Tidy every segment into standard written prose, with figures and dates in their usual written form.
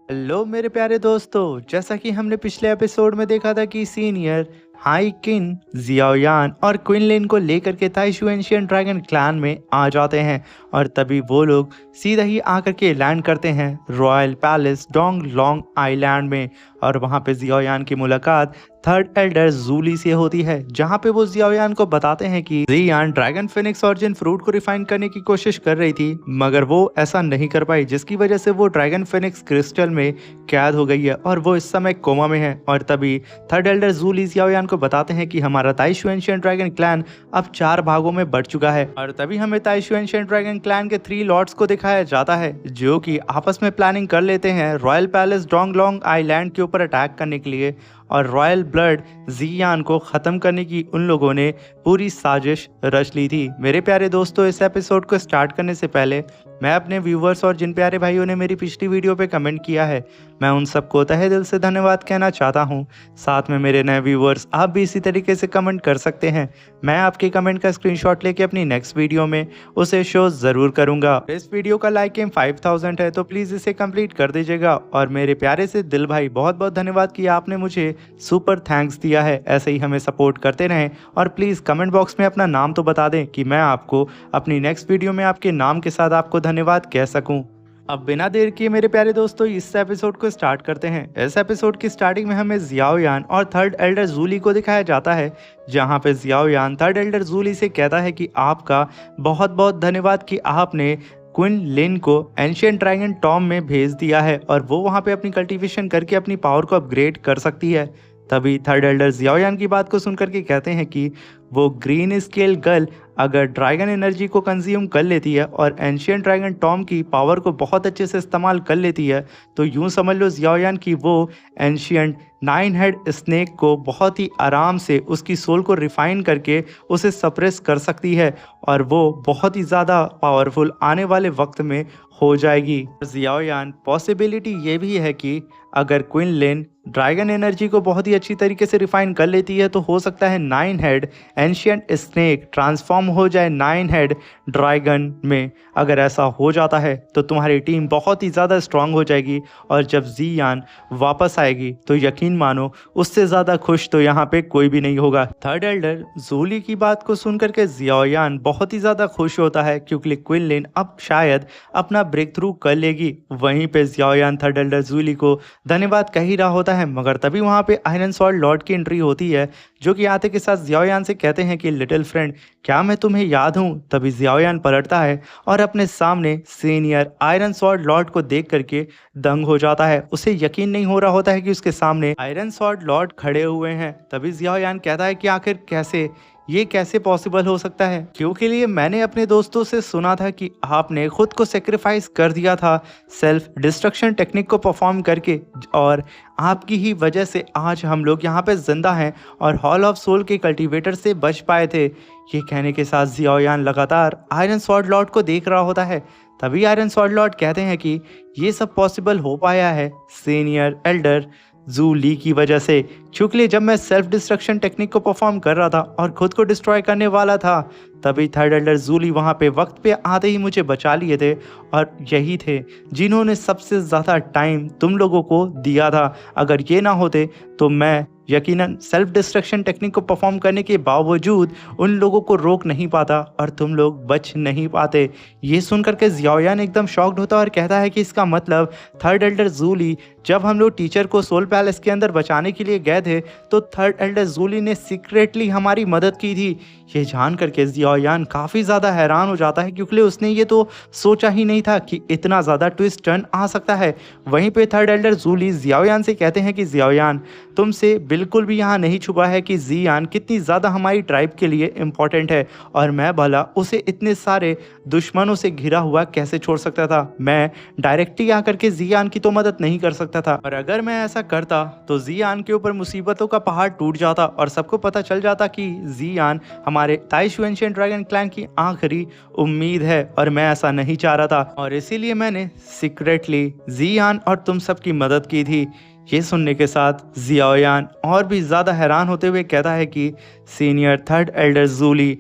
Hello मेरे प्यारे दोस्तों, जैसा कि हमने पिछले एपिसोड में देखा था कि सीनियर हाई किंग जियाओयान और क्विनलिन को लेकर के ताइशू एंशियंट ड्रैगन क्लैन में आ जाते हैं और तभी वो लोग सीधा ही आकर के लैंड करते हैं royal palace Dong long island में। और वहाँ पे जियाओयान की मुलाकात थर्ड एल्डर जूली से होती है, जहाँ पे वो जियाओयान को बताते हैं कि जियान ड्रैगन फिनिक्स ऑरिजिन फ्रूट को रिफाइन करने की कोशिश कर रही थी, मगर वो ऐसा नहीं कर पाई, जिसकी वजह से वो ड्रैगन फिनिक्स क्रिस्टल में कैद हो गई है और वो इस समय कोमा में है। और तभी थर्ड एल्डर जूली जियाओयान को बताते हैं कि हमारा ताइशू एंशिएंट ड्रैगन क्लैन अब 4 भागों में बढ़ चुका है। और तभी हमें ताइशू एंशिएंट ड्रैगन क्लैन के 3 लॉर्ड्स को दिखाया जाता है, जो कि आपस में प्लानिंग कर लेते हैं रॉयल पैलेस डोंगलोंग आइलैंड के ऊपर अटैक करने के लिए। और रॉयल ब्लड जियान को ख़त्म करने की उन लोगों ने पूरी साजिश रच ली थी। मेरे प्यारे दोस्तों, इस एपिसोड को स्टार्ट करने से पहले मैं अपने व्यूवर्स और जिन प्यारे भाइयों ने मेरी पिछली वीडियो पे कमेंट किया है, मैं उन सबको तहे दिल से धन्यवाद कहना चाहता हूं। साथ में मेरे नए व्यूवर्स, आप भी इसी तरीके से कमेंट कर सकते हैं। मैं आपके कमेंट का स्क्रीनशॉट लेके अपनी नेक्स्ट वीडियो में उसे शो ज़रूर करूंगा। इस वीडियो का लाइक एम 5000 है, तो प्लीज़ इसे कंप्लीट कर दीजिएगा। और मेरे प्यारे से दिल भाई, बहुत बहुत धन्यवाद कि आपने मुझे सुपर थैंक्स दिया है। ऐसे ही हमें सपोर्ट करते रहें और प्लीज़ कमेंट बॉक्स में अपना नाम तो बता दें कि मैं आपको अपनी नेक्स्ट वीडियो में आपके नाम के साथ आपको धन्यवाद कह सकूं। अब बिना देर किए मेरे प्यारे दोस्तों, इस एपिसोड को स्टार्ट करते हैं। इस एपिसोड की स्टार्टिंग में हमें जियाओयान और थर्ड एल्डर जूली को दिखाया जाता है, जहां पे जियाओयान थर्ड एल्डर जूली से कहता है कि आपका बहुत बहुत धन्यवाद कि आपने क्विनलिन को एंशिएंट ड्रैगन टॉम में भेज दिया है और वो वहाँ पे अपनी कल्टीवेशन करके अपनी पावर को अपग्रेड कर सकती है। तभी थर्ड एल्डर जियाओयान की बात को सुनकर के कहते हैं कि वो ग्रीन स्केल गर्ल अगर ड्रैगन एनर्जी को कंज्यूम कर लेती है और एंशिएंट ड्रैगन टॉम की पावर को बहुत अच्छे से इस्तेमाल कर लेती है, तो यूं समझ लो जियाओयान कि वो एंशिएंट 9 हेड स्नेक को बहुत ही आराम से उसकी सोल को रिफाइन करके उसे सप्रेस कर सकती है और वो बहुत ही ज़्यादा पावरफुल आने वाले वक्त में हो जाएगी। जियाओयान पॉसिबिलिटी ये भी है कि अगर क्विनलिन ड्रैगन एनर्जी को बहुत ही अच्छी तरीके से रिफाइन कर लेती है, तो हो सकता है 9 हेड एंशिएंट स्नेक ट्रांसफॉर्म हो जाए 9 हेड ड्रैगन में। अगर ऐसा हो जाता है तो तुम्हारी टीम बहुत ही ज़्यादा स्ट्रांग हो जाएगी और जब जियान वापस आएगी तो यकीन मानो उससे ज़्यादा खुश तो यहाँ पे कोई भी नहीं होगा। थर्ड एल्डर जूली की बात को सुनकर के जियाओयान बहुत ही ज़्यादा खुश होता है, क्योंकि क्विनलिन अब शायद अपना ब्रेक थ्रू कर लेगी। वहीं पे जियाओयान थर्ड एल्डर जूली को धन्यवाद कह ही रहा होता है, मगर तभी वहाँ पे आयरन स्वॉर्ड लॉर्ड की एंट्री होती है, जो कि आते के साथ जियाओयान से कहते हैं कि लिटिल फ्रेंड, क्या मैं तुम्हें याद हूँ? तभी जियाओयान पलटता है और अपने सामने सीनियर आयरन स्वॉर्ड लॉर्ड को देख करके दंग हो जाता है। उसे यकीन नहीं हो रहा होता है कि उसके सामने आयरन स्वॉर्ड लॉर्ड खड़े हुए हैं। तभी जियाओयान कहता है कि आखिर ये कैसे पॉसिबल हो सकता है, क्योंकि लिए मैंने अपने दोस्तों से सुना था कि आपने खुद को सेक्रीफाइस कर दिया था सेल्फ डिस्ट्रक्शन टेक्निक को परफॉर्म करके, और आपकी ही वजह से आज हम लोग यहाँ पे जिंदा हैं और हॉल ऑफ सोल के कल्टीवेटर से बच पाए थे। ये कहने के साथ जियाओयान लगातार आयरन स्वॉर्ड लॉर्ड को देख रहा होता है। तभी आयरन स्वॉर्ड लॉर्ड कहते हैं कि ये सब पॉसिबल हो पाया है सीनियर एल्डर जूली की वजह से, क्योंकि जब मैं सेल्फ डिस्ट्रक्शन टेक्निक को परफॉर्म कर रहा था और खुद को डिस्ट्रॉय करने वाला था, तभी थर्ड एल्डर जूली वहाँ पे वक्त पे आते ही मुझे बचा लिए थे और यही थे जिन्होंने सबसे ज़्यादा टाइम तुम लोगों को दिया था। अगर ये ना होते तो मैं यकीनन सेल्फ डिस्ट्रक्शन टेक्निक को परफॉर्म करने के बावजूद उन लोगों को रोक नहीं पाता और तुम लोग बच नहीं पाते। ये सुनकर के जियाओयान एकदम शॉक्ड होता है और कहता है कि इसका मतलब थर्ड एल्डर जूली, जब हम लोग टीचर को सोल पैलेस के अंदर बचाने के लिए गए थे तो थर्ड एल्डर जूली ने सीक्रेटली हमारी मदद की थी। ये जान करके जियाओयान काफ़ी ज़्यादा हैरान हो जाता है, क्योंकि उसने ये तो सोचा ही नहीं था कि इतना ज़्यादा ट्विस्ट टर्न आ सकता है। वहीं पे थर्ड एल्डर जूली जियाओयान से कहते हैं कि जियाओयान, तुमसे बिल्कुल भी यहाँ नहीं छुपा है कि जियान कितनी ज़्यादा हमारी ट्राइब के लिए इम्पॉर्टेंट है और मैं भला उसे इतने सारे दुश्मनों से घिरा हुआ कैसे छोड़ सकता था। मैं डायरेक्टली आकर के जियान की तो मदद नहीं कर सकता था, और अगर मैं ऐसा करता तो जियान के ऊपर मुसीबतों का पहाड़ टूट जाता और सबको पता चल जाता कि जियान हमारे ताइशू एंशिएंट ड्रैगन क्लैन की आखिरी उम्मीद है, और मैं ऐसा नहीं चाह रहा था और इसीलिए मैंने सीक्रेटली जियान और तुम सबकी मदद की थी। ये सुनने के साथ जियाओयान और भी ज़्यादा हैरान होते हुए कहता है कि सीनियर थर्ड एल्डर जूली,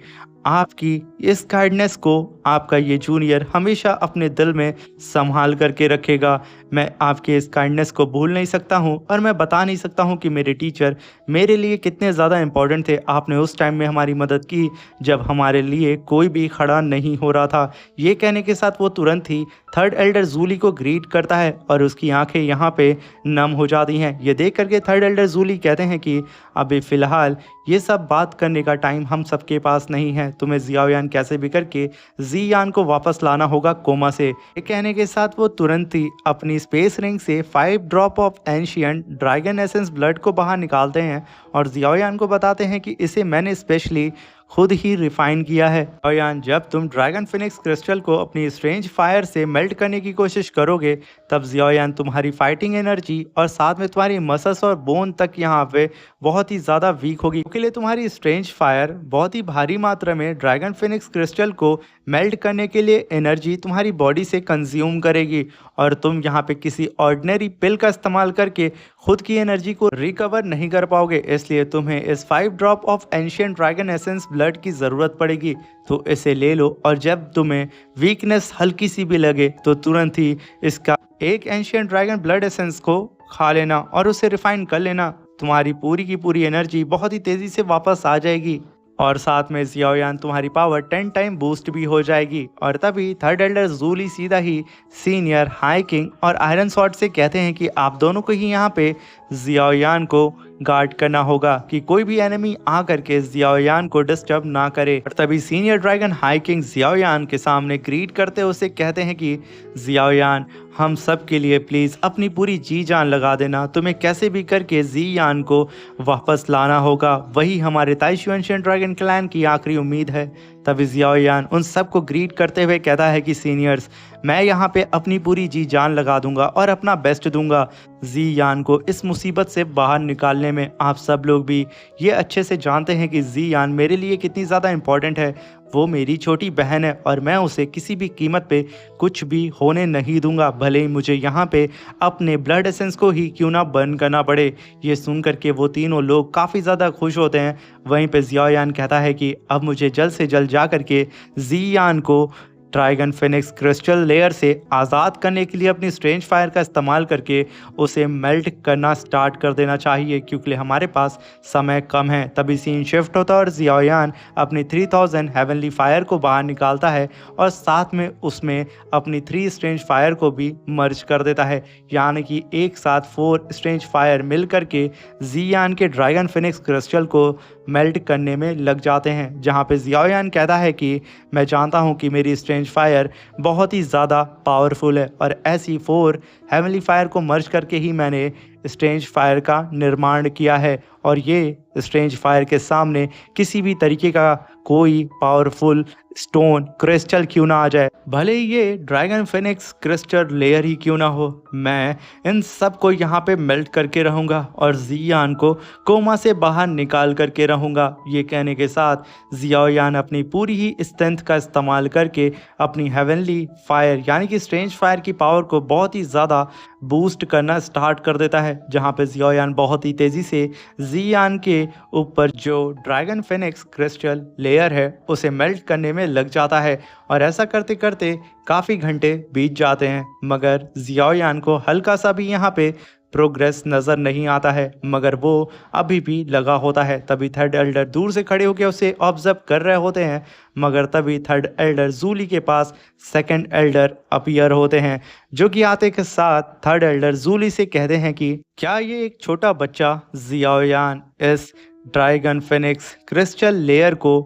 आपकी इस काइंडनेस को आपका ये जूनियर हमेशा अपने दिल में संभाल करके रखेगा। मैं आपके इस काइंडनेस को भूल नहीं सकता हूँ और मैं बता नहीं सकता हूँ कि मेरे टीचर मेरे लिए कितने ज़्यादा इम्पोर्टेंट थे। आपने उस टाइम में हमारी मदद की जब हमारे लिए कोई भी खड़ा नहीं हो रहा था। ये कहने के साथ वो तुरंत ही थर्ड एल्डर जूली को ग्रीट करता है और उसकी आंखें यहाँ पे नम हो जाती हैं। ये देख करके थर्ड एल्डर जूली कहते हैं कि अभी फ़िलहाल ये सब बात करने का टाइम हम सबके पास नहीं है। तुम्हें जियाओयान कैसे भी करके जीयान को वापस लाना होगा कोमा से। ये कहने के साथ वो तुरंत ही अपनी स्पेस रिंग से 5 drop of ancient dragon essence blood को बाहर निकालते हैं और जियाओयान को बताते हैं कि इसे मैंने स्पेशली खुद ही रिफाइन किया है। जियाओयान, जब तुम ड्रैगन फिनिक्स क्रिस्टल को अपनी स्ट्रेंज फायर से मेल्ट करने की कोशिश करोगे तब जियाओयान तुम्हारी फाइटिंग एनर्जी और साथ में तुम्हारी मसल्स और बोन तक यहाँ पे बहुत ही ज़्यादा वीक होगी। इसके लिए तुम्हारी स्ट्रेंज फायर बहुत ही भारी मात्रा में ड्रैगन फिनिक्स क्रिस्टल को मेल्ट करने के लिए एनर्जी तुम्हारी बॉडी से कंज्यूम करेगी और तुम यहाँ पे किसी ऑर्डिनरी पिल का इस्तेमाल करके खुद की एनर्जी को रिकवर नहीं कर पाओगे। इसलिए तुम्हें इस 5 drop of ancient dragon essence blood की ज़रूरत पड़ेगी। तो इसे ले लो और जब तुम्हें वीकनेस हल्की सी भी लगे तो तुरंत ही इसका एक एंशियंट ड्रैगन ब्लड एसेंस को खा लेना और उसे रिफाइन कर लेना। तुम्हारी पूरी की पूरी एनर्जी बहुत ही तेज़ी से वापस आ जाएगी और साथ में जियाओयान तुम्हारी पावर 10 टाइम बूस्ट भी हो जाएगी। और तभी थर्ड एल्डर जूली सीधा ही सीनियर, हाई किंग और आयरन सॉर्ड से कहते हैं कि आप दोनों को ही यहाँ पे जियाओयान को गार्ड करना होगा कि कोई भी एनिमी आ करके जियाओयान को डिस्टर्ब ना करे। और तभी senior dragon high king Xiaoyan के सामने ग्रीट करते उसे कहते हैं कि जियाओयान, हम सब के लिए प्लीज़ अपनी पूरी जी जान लगा देना। तुम्हें कैसे भी करके जियान को वापस लाना होगा, वही हमारे ताइशू एंशिएंट ड्रैगन क्लैन की आखिरी उम्मीद है। तभी जियाओयान उन सबको ग्रीट करते हुए कहता है कि सीनियर्स, मैं यहाँ पे अपनी पूरी जी जान लगा दूंगा और अपना बेस्ट दूंगा जियान को इस मुसीबत से बाहर निकालने में। आप सब लोग भी ये अच्छे से जानते हैं कि जियान मेरे लिए कितनी ज़्यादा इम्पोर्टेंट है। वो मेरी छोटी बहन है और मैं उसे किसी भी कीमत पे कुछ भी होने नहीं दूंगा, भले ही मुझे यहाँ पे अपने ब्लड एसेंस को ही क्यों ना बर्न करना पड़े। ये सुन करके वो तीनों लोग काफ़ी ज़्यादा खुश होते हैं। वहीं पे जियाओयान कहता है कि अब मुझे जल्द से जल्द जा करके जियान को ड्रैगन फिनिक्स क्रिस्टल लेयर से आज़ाद करने के लिए अपनी स्ट्रेंज फायर का इस्तेमाल करके उसे मेल्ट करना स्टार्ट कर देना चाहिए क्योंकि हमारे पास समय कम है। तभी सीन शिफ्ट होता है और जियाओयान अपनी 3000 हेवनली फायर को बाहर निकालता है और साथ में उसमें अपनी 3 स्ट्रेंज फायर को भी मर्ज कर देता है, यानी कि एक साथ 4 स्ट्रेंज फायर मिल करके जियान के ड्रैगन फिनिक्स क्रिस्टल को मेल्ट करने में लग जाते हैं। जहाँ पे जियाओयान कहता है कि मैं जानता हूँ कि मेरी स्ट्रेंज फायर बहुत ही ज़्यादा पावरफुल है और ऐसी 4 हेवनली फायर को मर्ज करके ही मैंने स्ट्रेंज फायर का निर्माण किया है और ये स्ट्रेंज फायर के सामने किसी भी तरीके का कोई पावरफुल स्टोन क्रिस्टल क्यों ना आ जाए, भले ही ये ड्रैगन फिनिक्स क्रिस्टल लेयर ही क्यों ना हो, मैं इन सब को यहाँ पे मेल्ट करके रहूँगा और जियान को कोमा से बाहर निकाल करके रहूँगा। ये कहने के साथ जियाओयान अपनी पूरी ही स्ट्रेंथ का इस्तेमाल करके अपनी हेवनली फायर यानी कि स्ट्रेंज फायर की पावर को बहुत ही ज़्यादा बूस्ट करना स्टार्ट कर देता है। जहाँ पे जियाओयान बहुत ही तेज़ी से जियान के ऊपर जो ड्रैगन फिनिक्स क्रिस्टल लेयर है उसे मेल्ट करने में लग जाता है और ऐसा करते करते काफ़ी घंटे बीत जाते हैं मगर जियाओयान को हल्का सा भी यहाँ पे प्रोग्रेस नज़र नहीं आता है, मगर वो अभी भी लगा होता है। तभी थर्ड एल्डर दूर से खड़े होकर उसे ऑब्जर्व कर रहे होते हैं मगर तभी थर्ड एल्डर जूली के पास सेकंड एल्डर अपीयर होते हैं जो कि आते के साथ थर्ड एल्डर जूली से कहते हैं कि क्या ये एक छोटा बच्चा जियाओयान इस ड्रैगन फिनिक्स क्रिस्टल लेयर को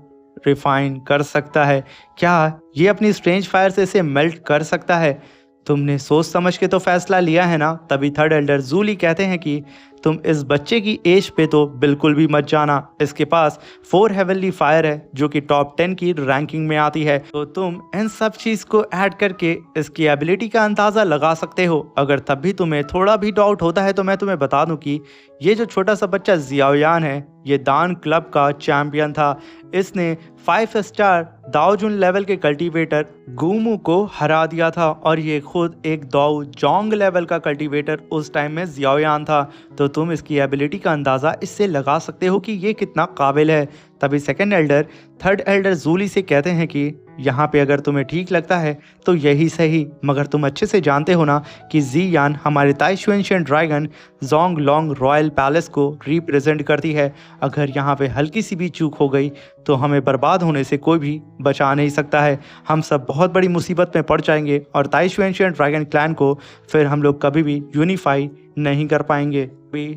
रिफाइन कर सकता है? क्या ये अपनी स्ट्रेंज फायर से इसे मेल्ट कर सकता है? तुमने सोच समझ के तो फैसला लिया है ना? तभी थर्ड एल्डर जूली कहते हैं कि तुम इस बच्चे की एज पे तो बिल्कुल भी मत जाना। इसके पास 4 हेवनली फायर है जो कि टॉप 10 की रैंकिंग में आती है, तो तुम इन सब चीज़ को ऐड करके इसकी एबिलिटी का अंदाज़ा लगा सकते हो। अगर तब भी तुम्हें थोड़ा भी डाउट होता है तो मैं तुम्हें बता दूं कि ये जो छोटा सा बच्चा जियाओयान है ये दान क्लब का चैंपियन था। इसने 5 स्टार दाओजुन लेवल के कल्टीवेटर गुमू को हरा दिया था और ये खुद एक दाओ जोंग लेवल का कल्टीवेटर उस टाइम में जियाओयान था। तो तुम इसकी एबिलिटी का अंदाज़ा इससे लगा सकते हो कि ये कितना काबिल है। तभी second elder third elder Julie से कहते हैं कि यहाँ पे अगर तुम्हें ठीक लगता है तो यही सही, मगर तुम अच्छे से जानते हो ना कि जी यान हमारे ताइशुएंशियन ड्रैगन जोंग लोंग रॉयल पैलेस को रिप्रेजेंट करती है। अगर यहाँ पे हल्की सी भी चूक हो गई तो हमें बर्बाद होने से कोई भी बचा नहीं सकता है। हम सब बहुत बड़ी मुसीबत में पड़ जाएंगे और ताइशुएंशियन ड्रैगन क्लैन को फिर हम लोग कभी भी यूनिफाई नहीं कर पाएंगे।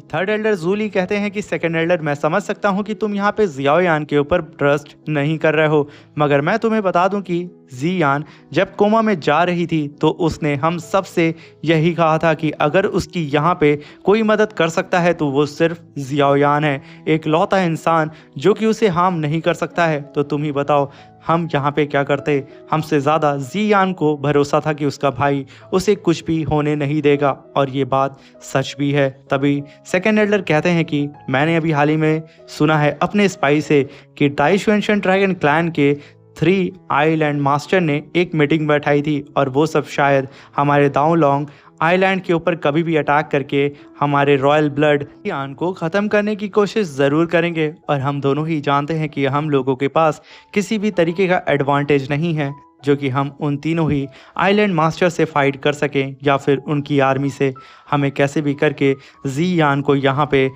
थर्ड एल्डर जूली कहते हैं कि सेकंड एल्डर मैं समझ सकता हूँ कि तुम यहाँ पे जियाओयान के ऊपर ट्रस्ट नहीं कर रहे हो, मगर मैं तुम्हें बता दूं कि जी यान जब कोमा में जा रही थी तो उसने हम सब से यही कहा था कि अगर उसकी यहाँ पे कोई मदद कर सकता है तो वो सिर्फ जियाओयान है, एक लौता इंसान जो कि उसे हार्म नहीं कर सकता है। तो तुम ही बताओ हम यहाँ पे क्या करते। हमसे ज़्यादा जी यान को भरोसा था कि उसका भाई उसे कुछ भी होने नहीं देगा, और ये बात सच भी है। तभी सेकेंड एल्डर कहते हैं कि मैंने अभी हाल ही में सुना है अपने स्पाई से कि ताइशुएंशियन ड्रैगन क्लैन के 3 आइलैंड मास्टर ने एक मीटिंग बैठाई थी और वो सब शायद हमारे दाओ लोंग आइलैंड के ऊपर कभी भी अटैक करके हमारे रॉयल ब्लड यान को ख़त्म करने की कोशिश ज़रूर करेंगे। और हम दोनों ही जानते हैं कि हम लोगों के पास किसी भी तरीके का एडवांटेज नहीं है जो कि हम उन तीनों ही आइलैंड मास्टर से फाइट कर सकें या फिर उनकी आर्मी से। हमें कैसे भी करके जी यान को यहाँ पे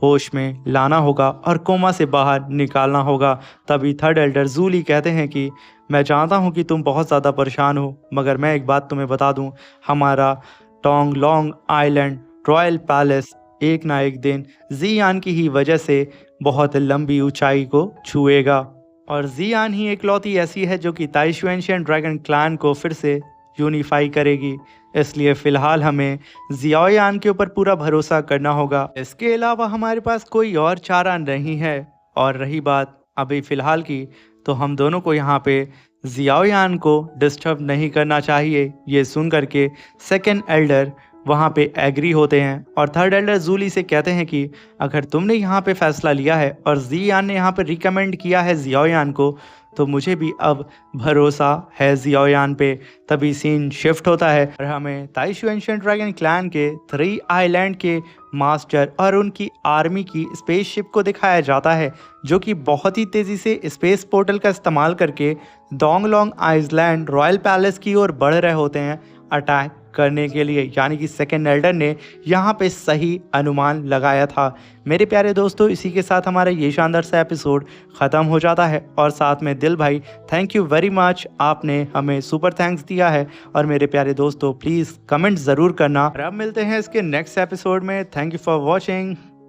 होश में लाना होगा और कोमा से बाहर निकालना होगा। तभी थर्ड एल्डर जूली कहते हैं कि मैं जानता हूँ कि तुम बहुत ज़्यादा परेशान हो, मगर मैं एक बात तुम्हें बता दूँ, हमारा टोंग लोंग आइलैंड रॉयल पैलेस एक ना एक दिन जी यान की ही वजह से बहुत लंबी ऊंचाई को छुएगा। और जी यान ही एकलौती ऐसी है जो कि ताइशुएंशियन ड्रैगन क्लैन को फिर से यूनिफाई करेगी। इसलिए फ़िलहाल हमें जियाओयान के ऊपर पूरा भरोसा करना होगा, इसके अलावा हमारे पास कोई और चारा नहीं है। और रही बात अभी फ़िलहाल की, तो हम दोनों को यहाँ पे जियाओयान को डिस्टर्ब नहीं करना चाहिए। ये सुन करके सेकेंड एल्डर वहाँ पे एग्री होते हैं और थर्ड एल्डर जूली से कहते हैं कि अगर तुमने यहाँ पे फैसला लिया है और जी यान ने यहाँ पे रिकमेंड किया है जियाओयान को, तो मुझे भी अब भरोसा है जियाओयान पे। तभी सीन शिफ्ट होता है और हमें ताइशुएंशियन ड्रैगन क्लैन के 3 आइलैंड के मास्टर और उनकी आर्मी की स्पेसशिप को दिखाया जाता है जो कि बहुत ही तेज़ी से स्पेस पोर्टल का इस्तेमाल करके डोंग लोंग आइलैंड रॉयल पैलेस की ओर बढ़ रहे होते हैं अटैक करने के लिए। यानी कि सेकेंड एल्डर ने यहाँ पे सही अनुमान लगाया था। मेरे प्यारे दोस्तों, इसी के साथ हमारा ये शानदार सा एपिसोड ख़त्म हो जाता है। और साथ में दिल भाई, थैंक यू वेरी मच, आपने हमें सुपर थैंक्स दिया है। और मेरे प्यारे दोस्तों प्लीज़ कमेंट ज़रूर करना। और अब मिलते हैं इसके नेक्स्ट एपिसोड में। Thank you for watching.